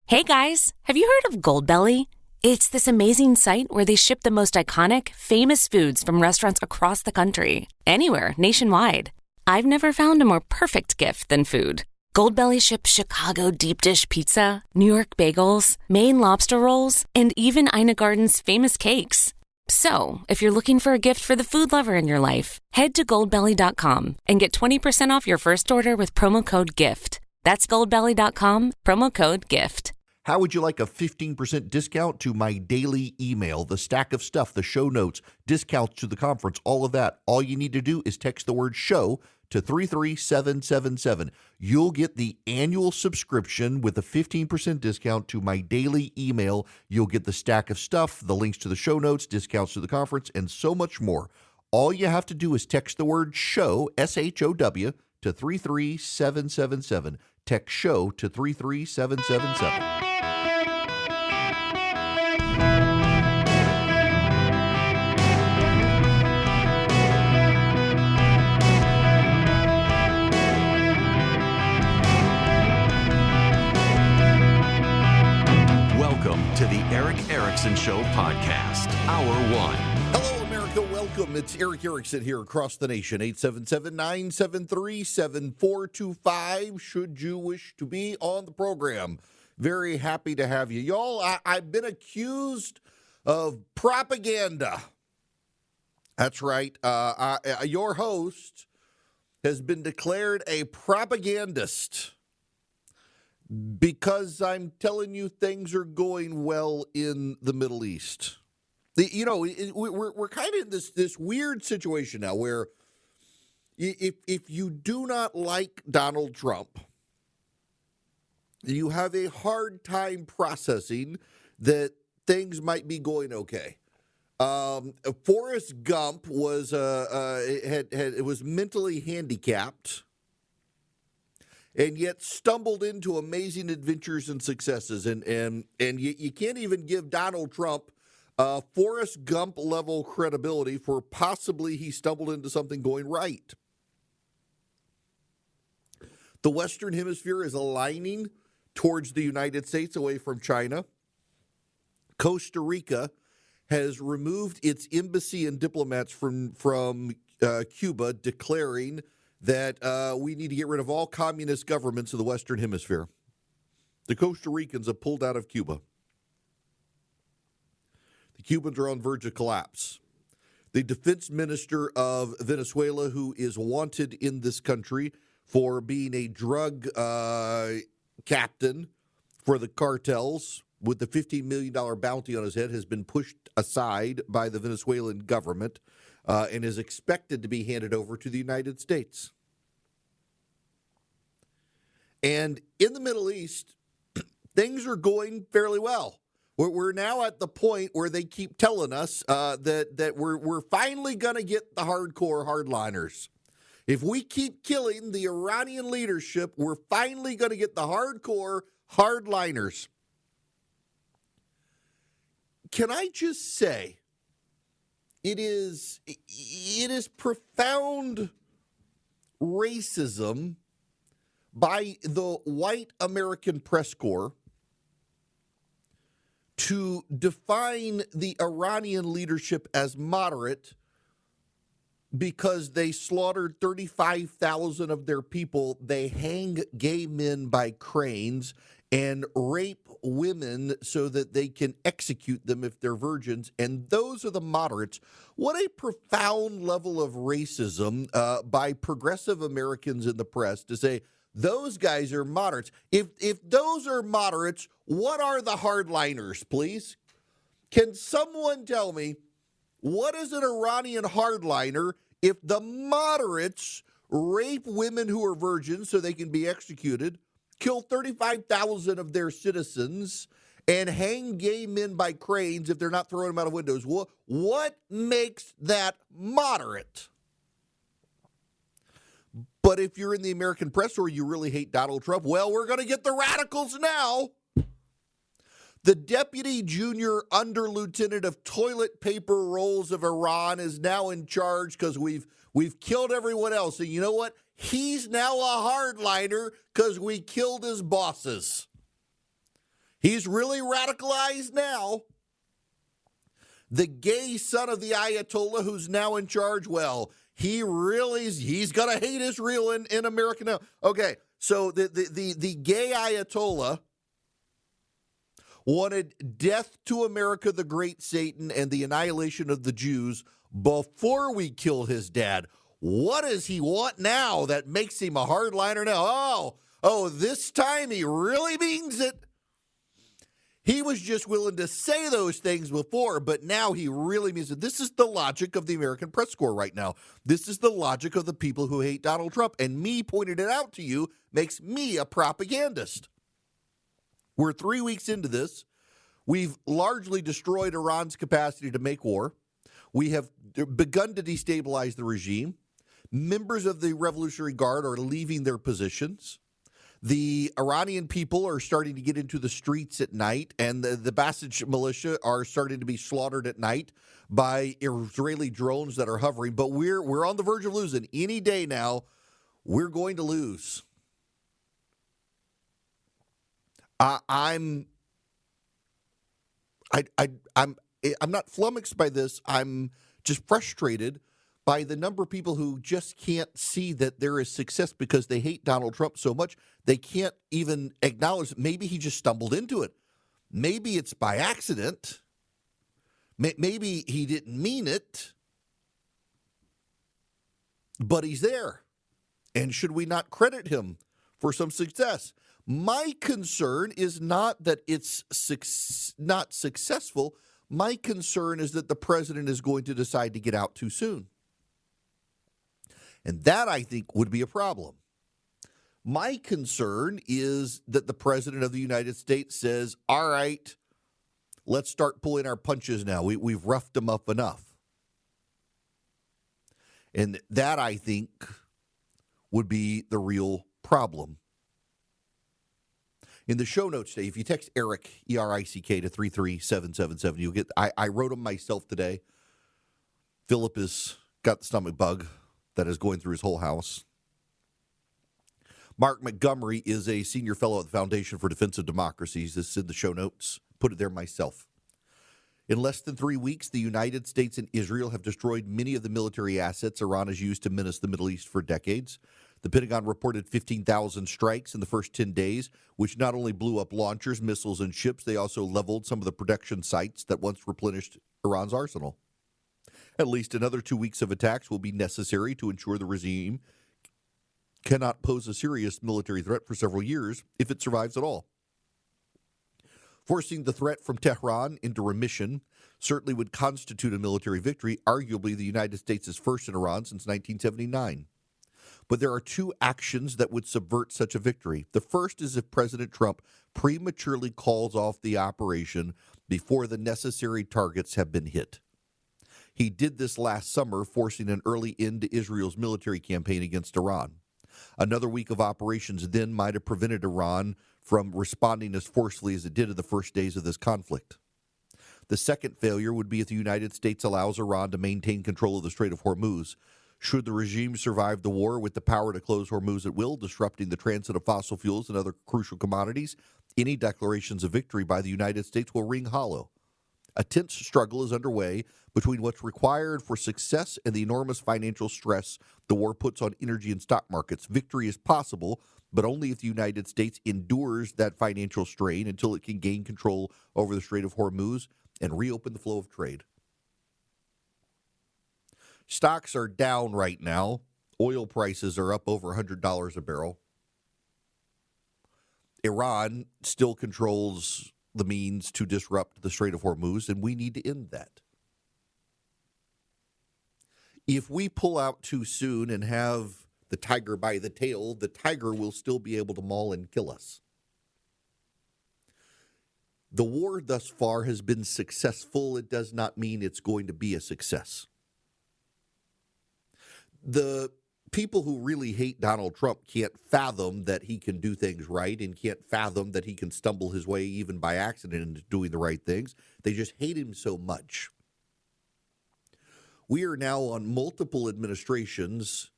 Hey guys, have you heard of Goldbelly? It's this amazing site where they ship the most iconic, famous foods from restaurants across the country, anywhere, nationwide. I've never found a more perfect gift than food. Goldbelly ships Chicago deep dish pizza, New York bagels, Maine lobster rolls, and even Ina Garden's famous cakes. So, if you're looking for a gift for the food lover in your life, head to goldbelly.com and get 20% off your first order with promo code GIFT. That's goldbelly.com, promo code GIFT. How would you like a 15% discount to my daily email, the stack of stuff, the show notes, discounts to the conference, all of that? All you need to do is text the word show to 33777. You'll get the annual subscription with a 15% discount to my daily email. You'll get the stack of stuff, the links to the show notes, discounts to the conference, and so much more. All you have to do is text the word show, S-H-O-W, to 33777. Text show to 33777. Welcome to the Eric Erickson Show podcast, Hour 1. Hello, America. Welcome. It's Eric Erickson here across the nation. 877-973-7425 should you wish to be on the program. Very happy to have you. Y'all, I've been accused of propaganda. That's right. Your host has been declared a propagandist because I'm telling you things are going well in the Middle East. We're kind of in this weird situation now where if you do not like Donald Trump, you have a hard time processing that things might be going okay. Forrest Gump was was mentally handicapped, and yet stumbled into amazing adventures and successes. And you can't even give Donald Trump Forrest Gump level credibility for possibly he stumbled into something going right. The Western Hemisphere is aligning towards the United States away from China. Costa Rica has removed its embassy and diplomats from Cuba, declaring that we need to get rid of all communist governments of the Western Hemisphere. The Costa Ricans have pulled out of Cuba. The Cubans are on the verge of collapse. The defense minister of Venezuela, who is wanted in this country for being a drug captain for the cartels with the $15 million bounty on his head, has been pushed aside by the Venezuelan government and is expected to be handed over to the United States. And in the Middle East, things are going fairly well. We're now at the point where they keep telling us that we're finally going to get the hardcore hardliners. If we keep killing the Iranian leadership, we're finally going to get the hardcore hardliners. Can I just say, it is profound racism by the white American press corps to define the Iranian leadership as moderate because they slaughtered 35,000 of their people. They hang gay men by cranes and rape women so that they can execute them if they're virgins. And those are the moderates. What a profound level of racism by progressive Americans in the press to say those guys are moderates. If those are moderates, what are the hardliners, please? Can someone tell me what is an Iranian hardliner if the moderates rape women who are virgins so they can be executed, kill 35,000 of their citizens, and hang gay men by cranes if they're not throwing them out of windows? What makes that moderate? But if you're in the American press or you really hate Donald Trump, well, we're going to get the radicals now. The deputy junior underlieutenant of toilet paper rolls of Iran is now in charge because we've killed everyone else. And you know what? He's now a hardliner because we killed his bosses. He's really radicalized now. The gay son of the Ayatollah who's now in charge, well, he's going to hate Israel in America now. Okay, so the gay Ayatollah wanted death to America, the great Satan, and the annihilation of the Jews before we kill his dad. What does he want now that makes him a hardliner now? Oh, this time he really means it. He was just willing to say those things before, but now he really means it. This is the logic of the American press corps right now. This is the logic of the people who hate Donald Trump. And me pointing it out to you makes me a propagandist. We're 3 weeks into this. We've largely destroyed Iran's capacity to make war. We have begun to destabilize the regime. Members of the Revolutionary Guard are leaving their positions. The Iranian people are starting to get into the streets at night, and the Basij militia are starting to be slaughtered at night by Israeli drones that are hovering. But we're on the verge of losing. Any day now, we're going to lose. I'm not flummoxed by this. I'm just frustrated by the number of people who just can't see that there is success because they hate Donald Trump so much. They can't even acknowledge that maybe he just stumbled into it. Maybe it's by accident. Maybe he didn't mean it. But he's there. And should we not credit him for some success? My concern is not that it's not successful. My concern is that the president is going to decide to get out too soon. And that, I think, would be a problem. My concern is that the president of the United States says, all right, let's start pulling our punches now. We've roughed them up enough. And that, I think, would be the real problem. In the show notes today, if you text Eric, E-R-I-C-K, to 33777, you'll get, I wrote them myself today. Philip has got the stomach bug that is going through his whole house. Mark Montgomery is a senior fellow at the Foundation for Defense of Democracy. This is in the show notes. Put it there myself. In less than 3 weeks, the United States and Israel have destroyed many of the military assets Iran has used to menace the Middle East for decades. The Pentagon reported 15,000 strikes in the first 10 days, which not only blew up launchers, missiles, and ships, they also leveled some of the production sites that once replenished Iran's arsenal. At least another 2 weeks of attacks will be necessary to ensure the regime cannot pose a serious military threat for several years if it survives at all. Forcing the threat from Tehran into remission certainly would constitute a military victory, arguably the United States' first in Iran since 1979. But there are two actions that would subvert such a victory. The first is if President Trump prematurely calls off the operation before the necessary targets have been hit. He did this last summer, forcing an early end to Israel's military campaign against Iran. Another week of operations then might have prevented Iran from responding as forcefully as it did in the first days of this conflict. The second failure would be if the United States allows Iran to maintain control of the Strait of Hormuz. Should the regime survive the war with the power to close Hormuz at will, disrupting the transit of fossil fuels and other crucial commodities, any declarations of victory by the United States will ring hollow. A tense struggle is underway between what's required for success and the enormous financial stress the war puts on energy and stock markets. Victory is possible, but only if the United States endures that financial strain until it can gain control over the Strait of Hormuz and reopen the flow of trade. Stocks are down right now. Oil prices are up over $100 a barrel. Iran still controls the means to disrupt the Strait of Hormuz, and we need to end that. If we pull out too soon and have the tiger by the tail, the tiger will still be able to maul and kill us. The war thus far has been successful. It does not mean it's going to be a success. The people who really hate Donald Trump can't fathom that he can do things right and can't fathom that he can stumble his way even by accident into doing the right things. They just hate him so much. We are now on multiple administrations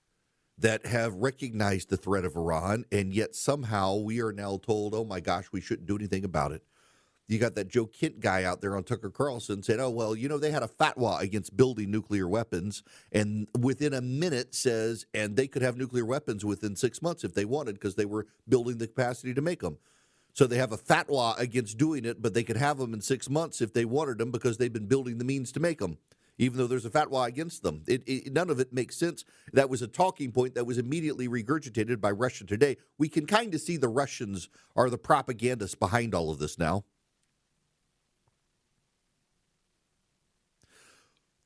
that have recognized the threat of Iran, and yet somehow we are now told, oh my gosh, we shouldn't do anything about it. You got that Joe Kent guy out there on Tucker Carlson saying, oh, well, they had a fatwa against building nuclear weapons, and within a minute says, and they could have nuclear weapons within 6 months if they wanted because they were building the capacity to make them. So they have a fatwa against doing it, but they could have them in 6 months if they wanted them because they've been building the means to make them, even though there's a fatwa against them. None of it makes sense. That was a talking point that was immediately regurgitated by Russia Today. We can kind of see the Russians are the propagandists behind all of this now.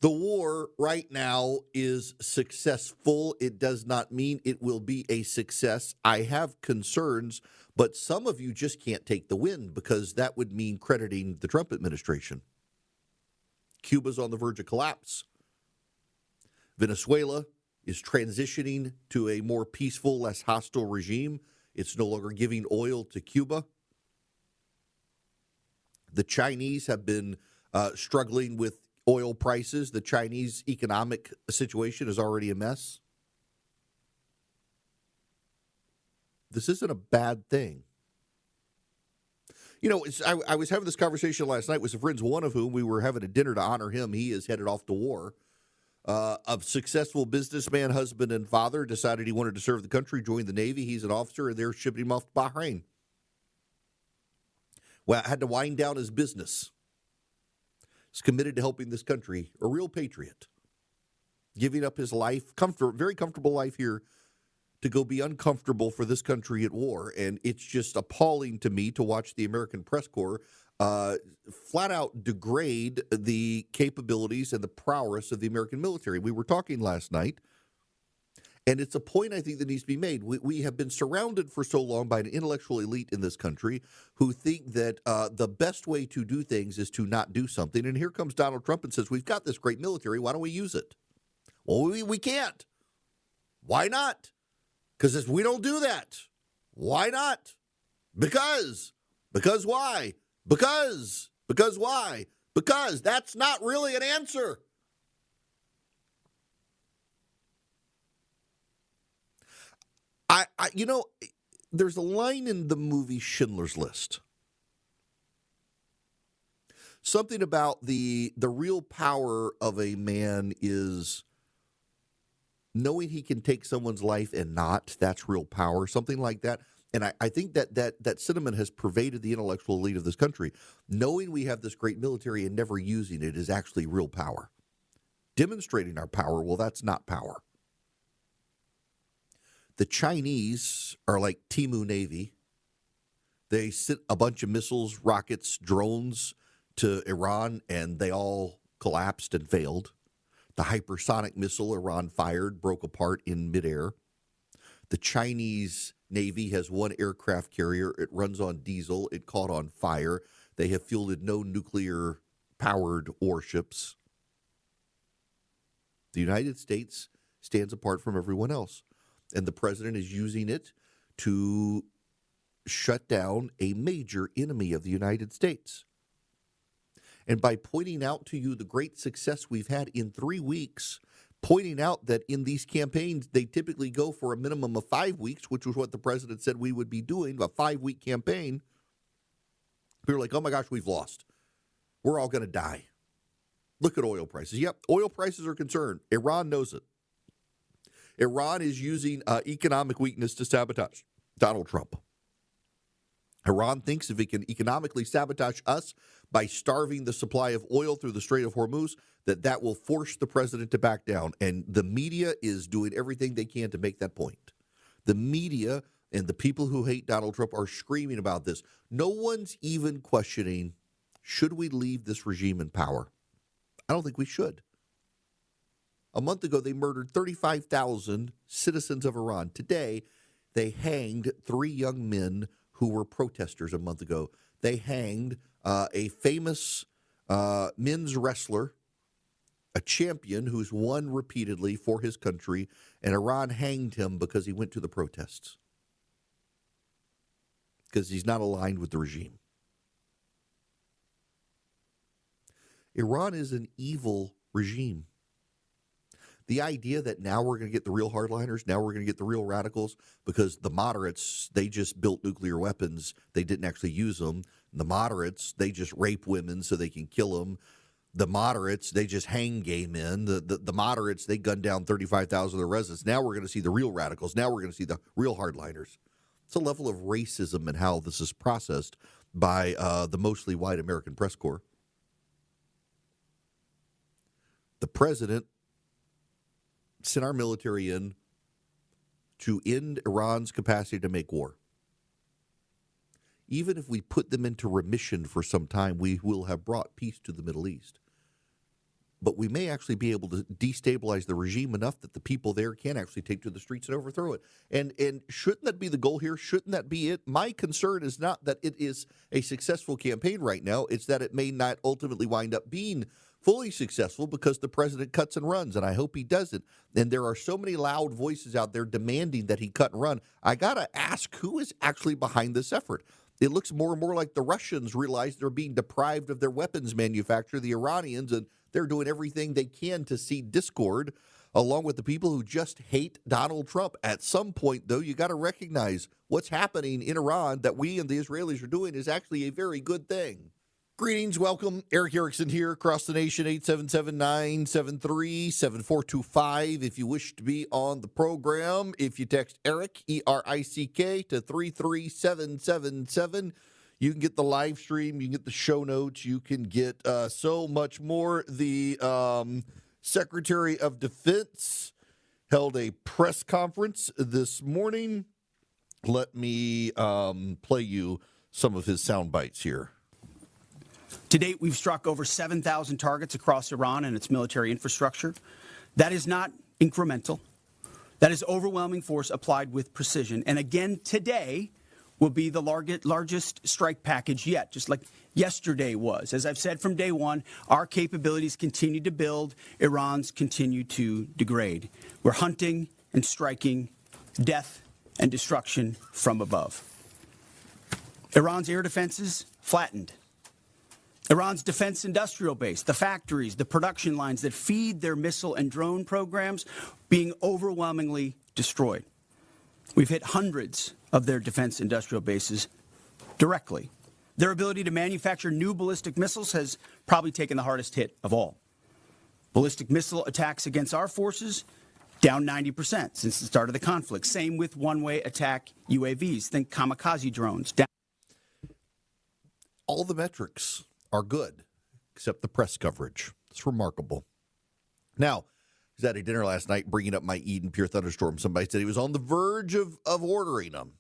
The war right now is successful. It does not mean it will be a success. I have concerns, but some of you just can't take the win because that would mean crediting the Trump administration. Cuba's on the verge of collapse. Venezuela is transitioning to a more peaceful, less hostile regime. It's no longer giving oil to Cuba. The Chinese have been struggling with oil prices. The Chinese economic situation is already a mess. This isn't a bad thing. I was having this conversation last night with some friends, one of whom we were having a dinner to honor him. He is headed off to war. A successful businessman, husband, and father decided he wanted to serve the country, joined the Navy. He's an officer, and they're shipping him off to Bahrain. Well, I had to wind down his business. He's committed to helping this country, a real patriot, giving up his life, very comfortable life here, to go be uncomfortable for this country at war. And it's just appalling to me to watch the American press corps flat out degrade the capabilities and the prowess of the American military. We were talking last night, and it's a point I think that needs to be made. We have been surrounded for so long by an intellectual elite in this country who think that the best way to do things is to not do something. And here comes Donald Trump and says, we've got this great military. Why don't we use it? Well, we can't. Why not? Because we don't do that. Why not? Because why? Because why? Because that's not really an answer. There's a line in the movie Schindler's List. Something about the real power of a man is knowing he can take someone's life and not. That's real power, something like that. And I think that sentiment has pervaded the intellectual elite of this country. Knowing we have this great military and never using it is actually real power. Demonstrating our power, well, that's not power. The Chinese are like Timu Navy. They sent a bunch of missiles, rockets, drones to Iran, and they all collapsed and failed. The hypersonic missile Iran fired broke apart in midair. The Chinese Navy has one aircraft carrier. It runs on diesel. It caught on fire. They have fielded no nuclear-powered warships. The United States stands apart from everyone else. And the president is using it to shut down a major enemy of the United States. And by pointing out to you the great success we've had in 3 weeks, pointing out that in these campaigns, they typically go for a minimum of 5 weeks, which was what the president said we would be doing, a 5-week campaign. People are like, oh my gosh, we've lost. We're all going to die. Look at oil prices. Yep, oil prices are concerned. Iran knows it. Iran is using economic weakness to sabotage Donald Trump. Iran thinks if it can economically sabotage us by starving the supply of oil through the Strait of Hormuz, that will force the president to back down. And the media is doing everything they can to make that point. The media and the people who hate Donald Trump are screaming about this. No one's even questioning, should we leave this regime in power? I don't think we should. A month ago, they murdered 35,000 citizens of Iran. Today, they hanged 3 young men who were protesters a month ago. They hanged a famous men's wrestler, a champion who's won repeatedly for his country, and Iran hanged him because he went to the protests, because he's not aligned with the regime. Iran is an evil regime. The idea that now we're going to get the real hardliners, now we're going to get the real radicals, because the moderates, they just built nuclear weapons. They didn't actually use them. The moderates, they just rape women so they can kill them. The moderates, they just hang gay men. The moderates, they gun down 35,000 of their residents. Now we're going to see the real radicals. Now we're going to see the real hardliners. It's a level of racism and how this is processed by the mostly white American press corps. The president sent our military in to end Iran's capacity to make war. Even if we put them into remission for some time, we will have brought peace to the Middle East. But we may actually be able to destabilize the regime enough that the people there can actually take to the streets and overthrow it. And shouldn't that be the goal here? Shouldn't that be it? My concern is not that it is a successful campaign right now. It's that it may not ultimately wind up being fully successful because the president cuts and runs, and I hope he doesn't. And there are so many loud voices out there demanding that he cut and run. I got to ask, who is actually behind this effort? It looks more and more like the Russians realize they're being deprived of their weapons manufacture, the Iranians, and they're doing everything they can to seed discord, along with the people who just hate Donald Trump. At some point, though, you got to recognize what's happening in Iran that we and the Israelis are doing is actually a very good thing. Greetings, welcome. Eric Erickson here across the nation, 877-973-7425. If you wish to be on the program, if you text Eric, E-R-I-C-K, to 33777, you can get the live stream, you can get the show notes, you can get so much more. The Secretary of Defense held a press conference this morning. Let me play you some of his sound bites here. To date, we've struck over 7,000 targets across Iran and its military infrastructure. That is not incremental. That is overwhelming force applied with precision. And again, today will be the largest strike package yet, just like yesterday was. As I've said from day one, our capabilities continue to build. Iran's continue to degrade. We're hunting and striking death and destruction from above. Iran's air defenses flattened. Iran's defense industrial base, the factories, the production lines that feed their missile and drone programs, being overwhelmingly destroyed. We've hit hundreds of their defense industrial bases directly. Their ability to manufacture new ballistic missiles has probably taken the hardest hit of all. Ballistic missile attacks against our forces, down 90% since the start of the conflict. Same with one-way attack UAVs. Think kamikaze drones. Down. All the metrics are good, except the press coverage. It's remarkable. Now, I was at a dinner last night bringing up my Eden Pure Thunderstorm. Somebody said he was on the verge of ordering them.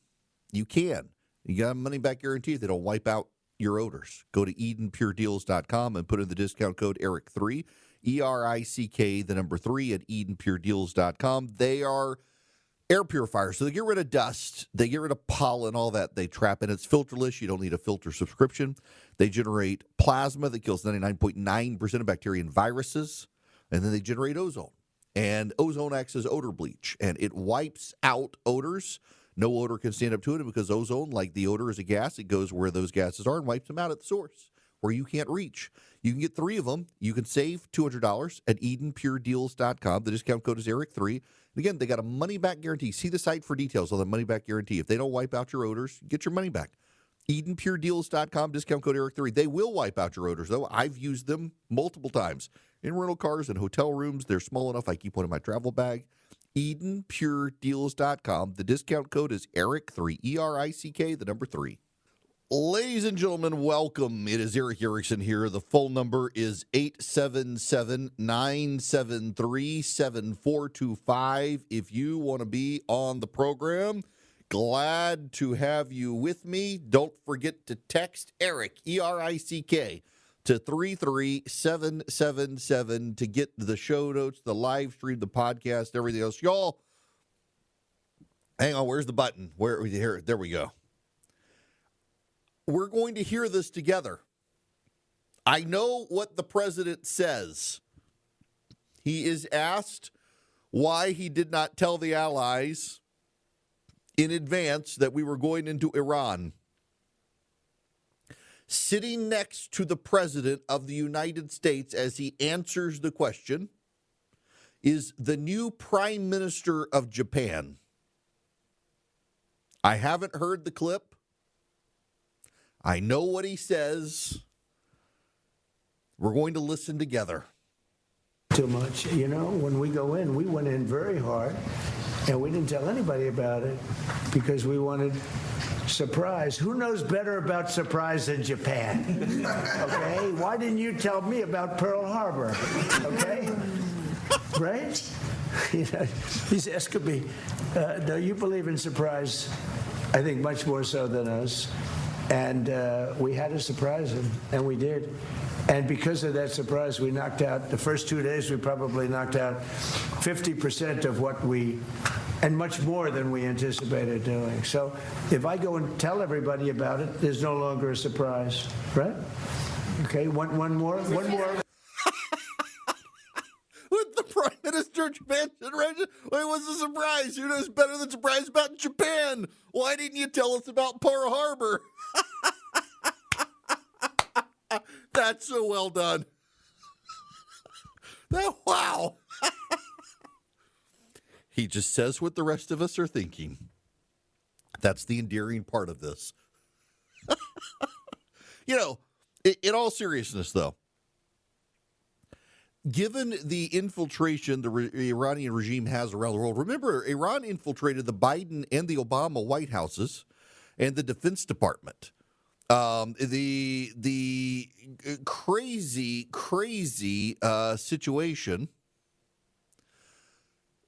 You can. You got a money-back guarantee if they don't wipe out your odors. Go to EdenPureDeals.com and put in the discount code ERIC3, ERICK, the number 3 at EdenPureDeals.com. They are air purifiers. So they get rid of dust, they get rid of pollen, all that they trap in. It's filterless. You don't need a filter subscription. They generate plasma that kills 99.9% of bacteria and viruses. And then they generate ozone. And ozone acts as odor bleach. And it wipes out odors. No odor can stand up to it because ozone, like the odor is a gas, it goes where those gases are and wipes them out at the source where you can't reach. You can get 3 of them. You can save $200 at EdenPureDeals.com. The discount code is ERIC3. And again, they got a money-back guarantee. See the site for details on the money-back guarantee. If they don't wipe out your odors, get your money back. EdenPureDeals.com, discount code ERIC3. They will wipe out your odors, though. I've used them multiple times in rental cars and hotel rooms. They're small enough I keep one in my travel bag. EdenPureDeals.com. The discount code is ERIC3, ERICK, the number 3. Ladies and gentlemen, welcome. It is Eric Erickson here. The phone number is 877-973-7425. If you want to be on the program, glad to have you with me. Don't forget to text Eric, ERICK, to 33777 to get the show notes, the live stream, the podcast, everything else. Y'all, hang on. Where's the button? Here, there we go. We're going to hear this together. I know what the president says. He is asked why he did not tell the allies in advance that we were going into Iran. Sitting next to the president of the United States as he answers the question is the new Prime Minister of Japan. I haven't heard the clip. I know what he says. We're going to listen together. Too much. You know, when we go in, we went in very hard, and we didn't tell anybody about it because we wanted surprise. Who knows better about surprise than Japan? Okay? Why didn't you tell me about Pearl Harbor? Okay? Right? You know, these Escobie, no, you believe in surprise, I think, much more so than us. And we had to surprise him, and we did. And because of that surprise, we knocked out, the first 2 days, we probably knocked out 50% of what we, and much more than we anticipated doing. So if I go and tell everybody about it, there's no longer a surprise, right? Okay, one more? One more. With the Prime Minister of Japan, wait, what's the surprise? Who knows better than surprise about Japan? Why didn't you tell us about Pearl Harbor? That's so well done. Wow. He just says what the rest of us are thinking. That's the endearing part of this. You know, in all seriousness, though, given the infiltration the Iranian regime has around the world, remember, Iran infiltrated the Biden and the Obama White Houses and the Defense Department. The crazy situation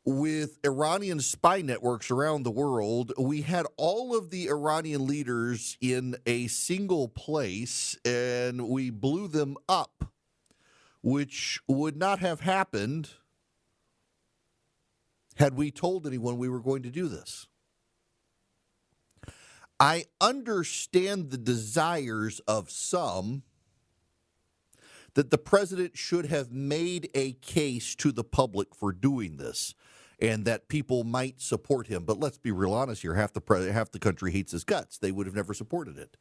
with Iranian spy networks around the world. We had all of the Iranian leaders in a single place, and we blew them up, which would not have happened had we told anyone we were going to do this. I understand the desires of some that the president should have made a case to the public for doing this and that people might support him. But let's be real honest here. Half the country hates his guts. They would have never supported it.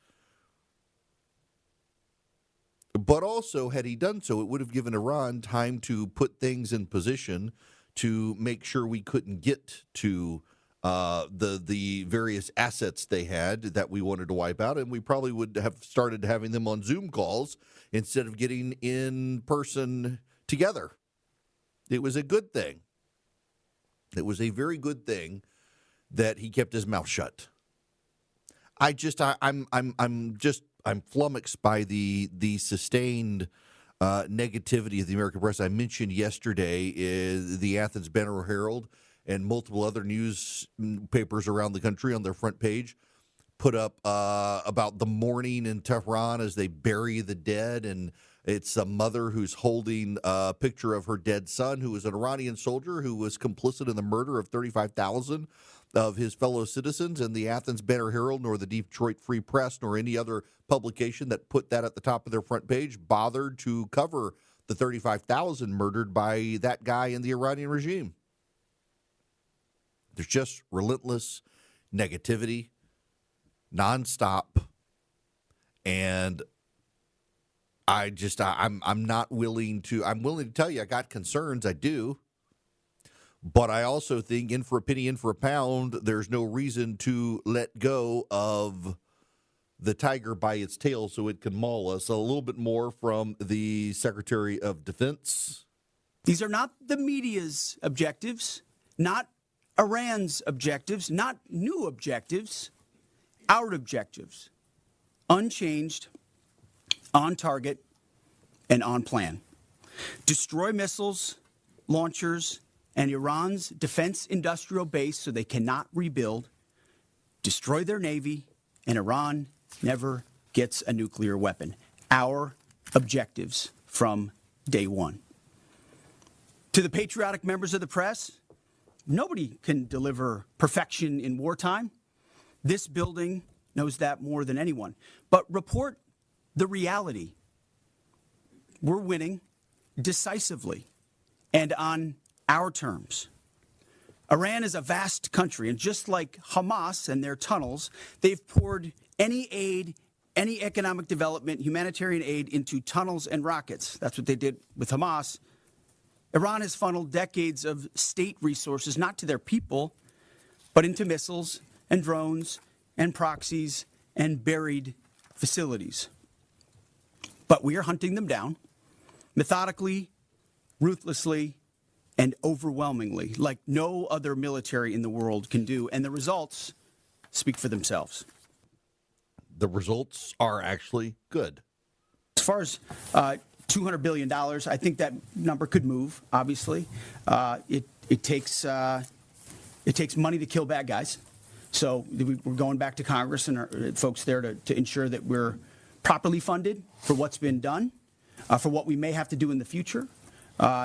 But also, had he done so, it would have given Iran time to put things in position to make sure we couldn't get to the various assets they had that we wanted to wipe out, and we probably would have started having them on Zoom calls instead of getting in person together. It was a good thing. It was a very good thing that he kept his mouth shut. I'm flummoxed by the sustained negativity of the American press. I mentioned yesterday the Athens Banner Herald and multiple other newspapers around the country on their front page put up about the mourning in Tehran as they bury the dead. And it's a mother who's holding a picture of her dead son, who was an Iranian soldier who was complicit in the murder of 35,000 of his fellow citizens. And the Athens Banner Herald, nor the Detroit Free Press, nor any other publication that put that at the top of their front page bothered to cover the 35,000 murdered by that guy in the Iranian regime. There's just relentless negativity, nonstop, and I'm not willing to. I'm willing to tell you I got concerns. I do, but I also think in for a penny, in for a pound. There's no reason to let go of the tiger by its tail so it can maul us. A little bit more from the Secretary of Defense. These are not the media's objectives, not Iran's objectives, not new objectives, our objectives, unchanged, on target, and on plan. Destroy missiles, launchers, and Iran's defense industrial base so they cannot rebuild, destroy their navy, and Iran never gets a nuclear weapon. Our objectives from day one. To the patriotic members of the press, nobody can deliver perfection in wartime. This building knows that more than anyone. But report the reality. We're winning decisively and on our terms. Iran is a vast country, and just like Hamas and their tunnels, they've poured any aid, any economic development, humanitarian aid into tunnels and rockets. That's what they did with Hamas. Iran has funneled decades of state resources, not to their people, but into missiles and drones and proxies and buried facilities. But we are hunting them down methodically, ruthlessly, and overwhelmingly, like no other military in the world can do. And the results speak for themselves. The results are actually good. As far as $200 billion, I think that number could move, obviously. It takes money to kill bad guys. So we're going back to Congress and our folks there to ensure that we're properly funded for what's been done, for what we may have to do in the future,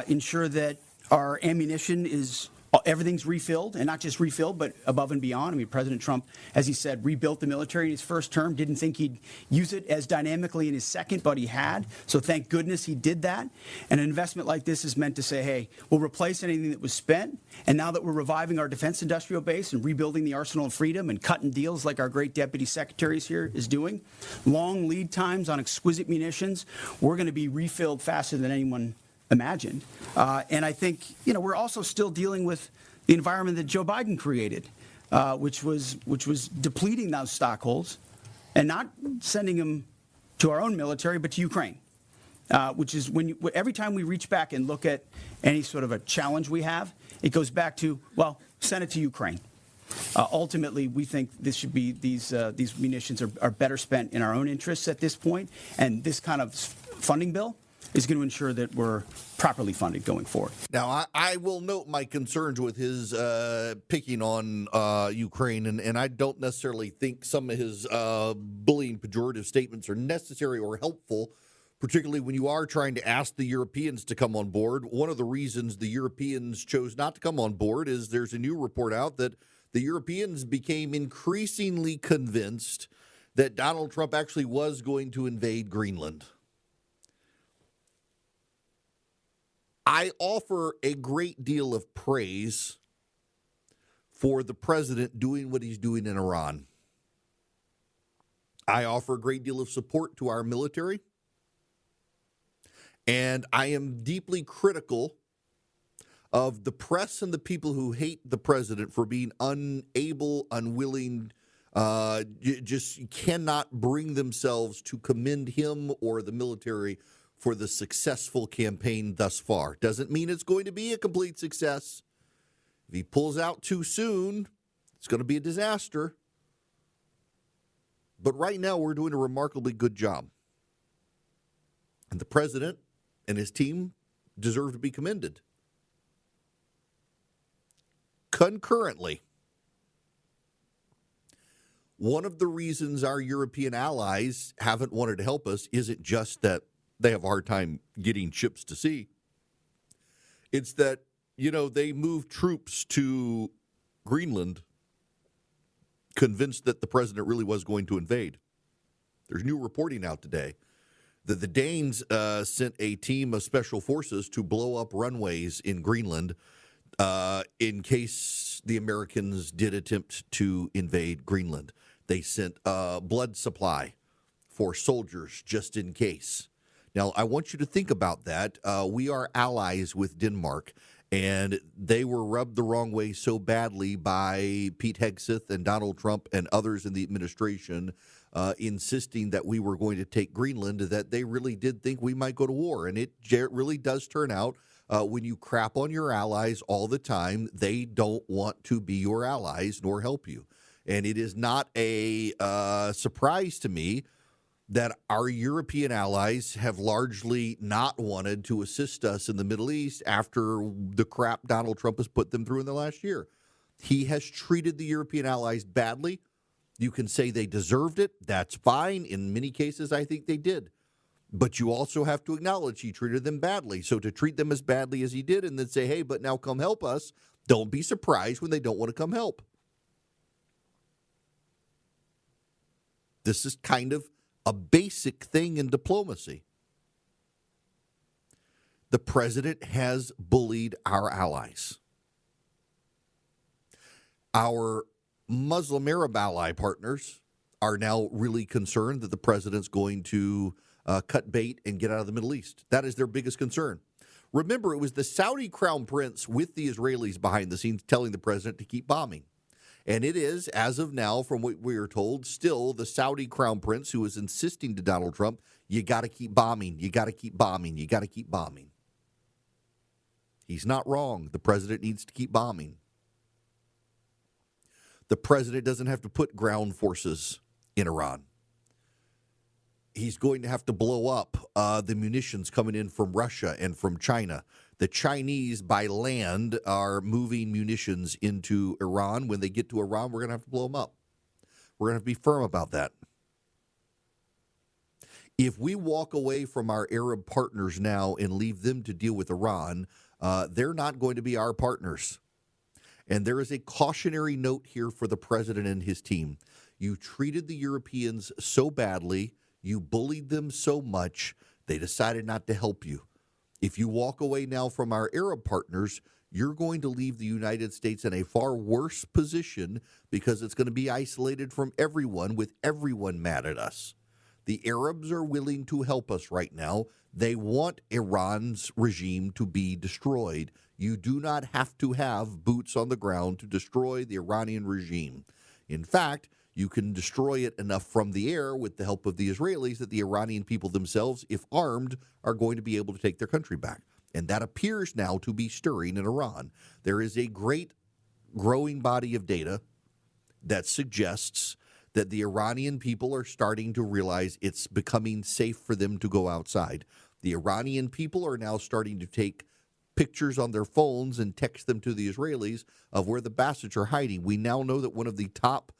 ensure that our ammunition is everything's refilled, and not just refilled, but above and beyond. I mean, President Trump, as he said, rebuilt the military in his first term, didn't think he'd use it as dynamically in his second, but he had. So thank goodness he did that. And an investment like this is meant to say, hey, we'll replace anything that was spent. And now that we're reviving our defense industrial base and rebuilding the arsenal of freedom and cutting deals like our great deputy secretaries here is doing, long lead times on exquisite munitions, we're going to be refilled faster than anyone imagined. And I think, we're also still dealing with the environment that Joe Biden created, which was depleting those stockholds and not sending them to our own military, but to Ukraine, which is every time we reach back and look at any sort of a challenge we have, it goes back to, well, send it to Ukraine. Ultimately, we think this should be these munitions are better spent in our own interests at this point, and this kind of funding bill is going to ensure that we're properly funded going forward. Now, I will note my concerns with his picking on Ukraine, and I don't necessarily think some of his bullying, pejorative statements are necessary or helpful, particularly when you are trying to ask the Europeans to come on board. One of the reasons the Europeans chose not to come on board is there's a new report out that the Europeans became increasingly convinced that Donald Trump actually was going to invade Greenland. I offer a great deal of praise for the president doing what he's doing in Iran. I offer a great deal of support to our military. And I am deeply critical of the press and the people who hate the president for being unable, unwilling, just cannot bring themselves to commend him or the military for the successful campaign thus far. Doesn't mean it's going to be a complete success. If he pulls out too soon, it's going to be a disaster. But right now, we're doing a remarkably good job. And the president and his team deserve to be commended. Concurrently, one of the reasons our European allies haven't wanted to help us isn't just that they have a hard time getting ships to sea. It's that, they moved troops to Greenland convinced that the president really was going to invade. There's new reporting out today that the Danes sent a team of special forces to blow up runways in Greenland in case the Americans did attempt to invade Greenland. They sent blood supply for soldiers just in case. Now, I want you to think about that. We are allies with Denmark, and they were rubbed the wrong way so badly by Pete Hegseth and Donald Trump and others in the administration insisting that we were going to take Greenland, that they really did think we might go to war. And it really does turn out when you crap on your allies all the time, they don't want to be your allies nor help you. And it is not a surprise to me that our European allies have largely not wanted to assist us in the Middle East after the crap Donald Trump has put them through in the last year. He has treated the European allies badly. You can say they deserved it. That's fine. In many cases, I think they did. But you also have to acknowledge he treated them badly. So to treat them as badly as he did and then say, hey, but now come help us, don't be surprised when they don't want to come help. This is kind of a basic thing in diplomacy. The president has bullied our allies. Our Muslim Arab ally partners are now really concerned that the president's going to cut bait and get out of the Middle East. That is their biggest concern. Remember, it was the Saudi crown prince with the Israelis behind the scenes telling the president to keep bombing. And it is, as of now, from what we are told, still the Saudi crown prince who is insisting to Donald Trump, you got to keep bombing, you got to keep bombing, you got to keep bombing. He's not wrong. The president needs to keep bombing. The president doesn't have to put ground forces in Iran. He's going to have to blow up the munitions coming in from Russia and from China. The Chinese, by land, are moving munitions into Iran. When they get to Iran, we're going to have to blow them up. We're going to have to be firm about that. If we walk away from our Arab partners now and leave them to deal with Iran, they're not going to be our partners. And there is a cautionary note here for the president and his team. You treated the Europeans so badly, you bullied them so much, they decided not to help you. If you walk away now from our Arab partners, you're going to leave the United States in a far worse position because it's going to be isolated from everyone, with everyone mad at us. The Arabs are willing to help us right now. They want Iran's regime to be destroyed. You do not have to have boots on the ground to destroy the Iranian regime. In fact, you can destroy it enough from the air with the help of the Israelis that the Iranian people themselves, if armed, are going to be able to take their country back. And that appears now to be stirring in Iran. There is a great growing body of data that suggests that the Iranian people are starting to realize it's becoming safe for them to go outside. The Iranian people are now starting to take pictures on their phones and text them to the Israelis of where the Bassets are hiding. We now know that one of the top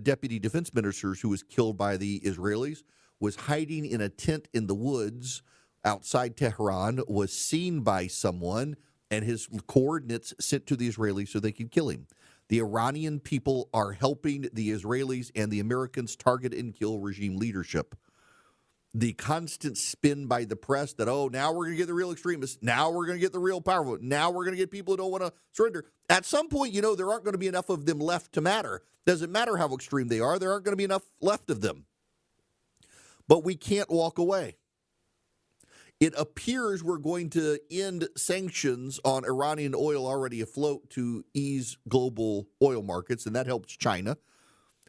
deputy defense ministers who was killed by the Israelis was hiding in a tent in the woods outside Tehran, was seen by someone, and his coordinates sent to the Israelis so they could kill him. The Iranian people are helping the Israelis and the Americans target and kill regime leadership. The constant spin by the press that, oh, now we're going to get the real extremists. Now we're going to get the real powerful. Now we're going to get people who don't want to surrender. At some point, there aren't going to be enough of them left to matter. Doesn't matter how extreme they are. There aren't going to be enough left of them. But we can't walk away. It appears we're going to end sanctions on Iranian oil already afloat to ease global oil markets, and that helps China.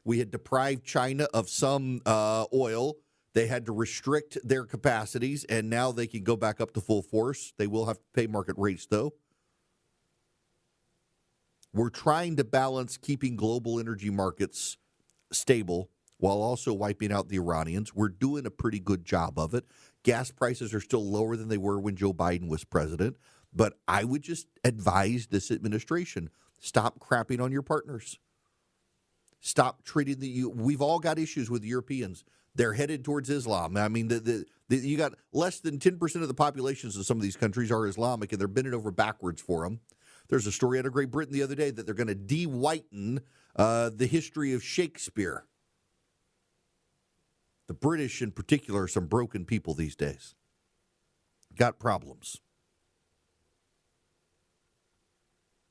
We had deprived China of some oil. They had to restrict their capacities, and now they can go back up to full force. They will have to pay market rates, though. We're trying to balance keeping global energy markets stable while also wiping out the Iranians. We're doing a pretty good job of it. Gas prices are still lower than they were when Joe Biden was president. But I would just advise this administration, stop crapping on your partners. Stop treating we've all got issues with the Europeans. They're headed towards Islam. I mean, you got less than 10% of the populations of some of these countries are Islamic, and they're bending over backwards for them. There's a story out of Great Britain the other day that they're going to de-whiten the history of Shakespeare. The British, in particular, are some broken people these days. Got problems.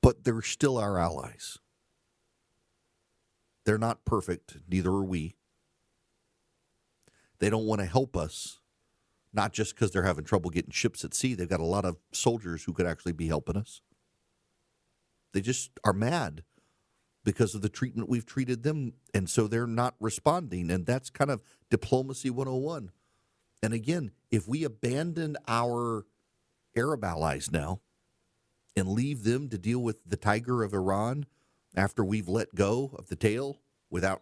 But they're still our allies. They're not perfect, neither are we. They don't want to help us, not just because they're having trouble getting ships at sea. They've got a lot of soldiers who could actually be helping us. They just are mad because of the treatment we've treated them, and so they're not responding. And that's kind of diplomacy 101. And again, if we abandon our Arab allies now and leave them to deal with the tiger of Iran after we've let go of the tail without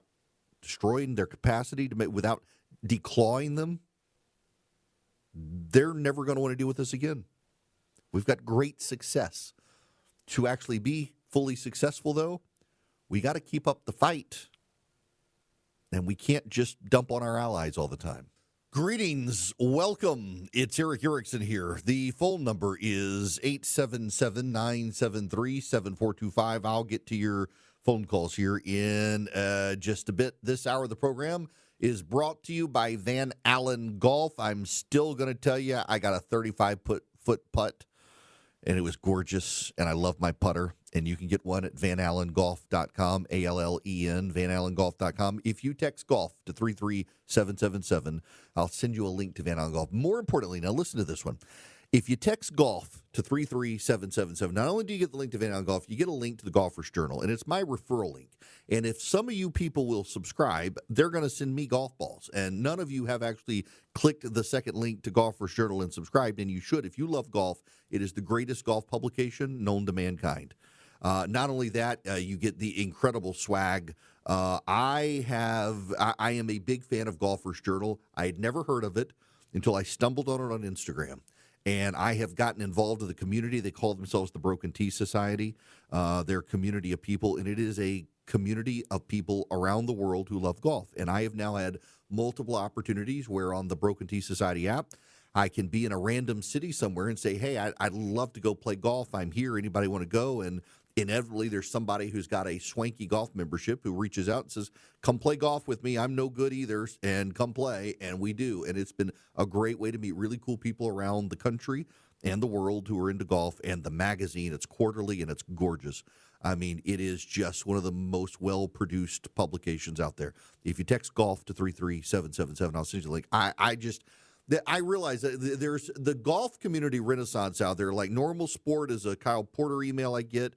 destroying their capacity, without declawing them, they're never going to want to deal with us again. We've got great success. To actually be fully successful, though, we got to keep up the fight. And we can't just dump on our allies all the time. Greetings. Welcome. It's Eric Erickson here. The phone number is 877-973-7425. I'll get to your phone calls here in just a bit. This hour of the program is brought to you by Van Allen Golf. I'm still going to tell you I got a 35-foot putt, and it was gorgeous, and I love my putter. And you can get one at vanallengolf.com, ALLEN, vanallengolf.com. If you text golf to 33777, I'll send you a link to Van Allen Golf. More importantly, now listen to this one. If you text golf to 33777, not only do you get the link to Van Allen Golf, you get a link to the Golfer's Journal, and it's my referral link. And if some of you people will subscribe, they're going to send me golf balls. And none of you have actually clicked the second link to Golfer's Journal and subscribed, and you should. If you love golf, it is the greatest golf publication known to mankind. Not only that, you get the incredible swag. I am a big fan of Golfer's Journal. I had never heard of it until I stumbled on it on Instagram. And I have gotten involved in the community. They call themselves the Broken Tea Society. They're a community of people, and it is a community of people around the world who love golf. And I have now had multiple opportunities where on the Broken Tea Society app, I can be in a random city somewhere and say, hey, I'd love to go play golf. I'm here. Anybody want to go? And inevitably, there's somebody who's got a swanky golf membership who reaches out and says, come play golf with me. I'm no good either, and come play. And we do. And it's been a great way to meet really cool people around the country and the world who are into golf. And the magazine, it's quarterly and it's gorgeous. I mean, it is just one of the most well-produced publications out there. If you text golf to 33777, I'll send you the link. I realize that there's the golf community renaissance out there. Like Normal Sport is a Kyle Porter email I get.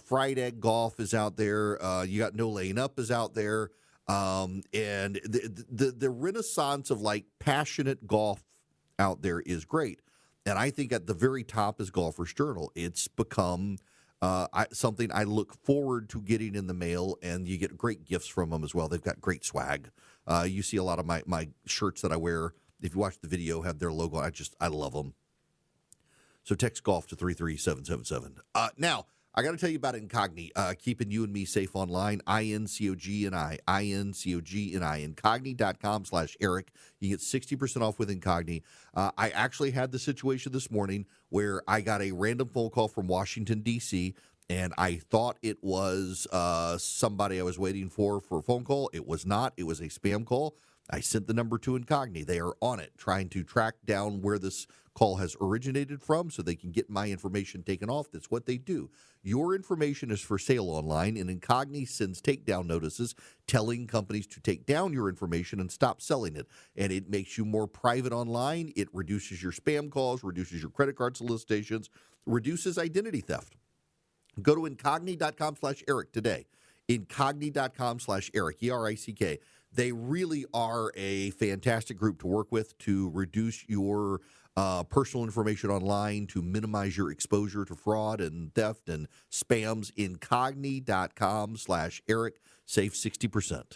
Fried Egg Golf is out there. You got No Laying Up is out there. And the renaissance of like passionate golf out there is great. And I think at the very top is Golfer's Journal. It's become something I look forward to getting in the mail, and you get great gifts from them as well. They've got great swag. You see a lot of my shirts that I wear. If you watch the video, have their logo. I love them. So text golf to 33777. Now, I got to tell you about Incogni, keeping you and me safe online. INCOGNI, INCOGNI, Incogni.com/Eric. You get 60% off with Incogni. I actually had the situation this morning where I got a random phone call from Washington, D.C., and I thought it was somebody I was waiting for a phone call. It was not. It was a spam call. I sent the number to Incogni. They are on it, trying to track down where this call has originated from so they can get my information taken off. That's what they do. Your information is for sale online, and Incogni sends takedown notices telling companies to take down your information and stop selling it. And it makes you more private online. It reduces your spam calls, reduces your credit card solicitations, reduces identity theft. Go to Incogni.com/Eric today. Incogni.com/Eric, ERICK. They really are a fantastic group to work with to reduce your personal information online, to minimize your exposure to fraud and theft and spams. Incogni.com/Eric. Save 60%.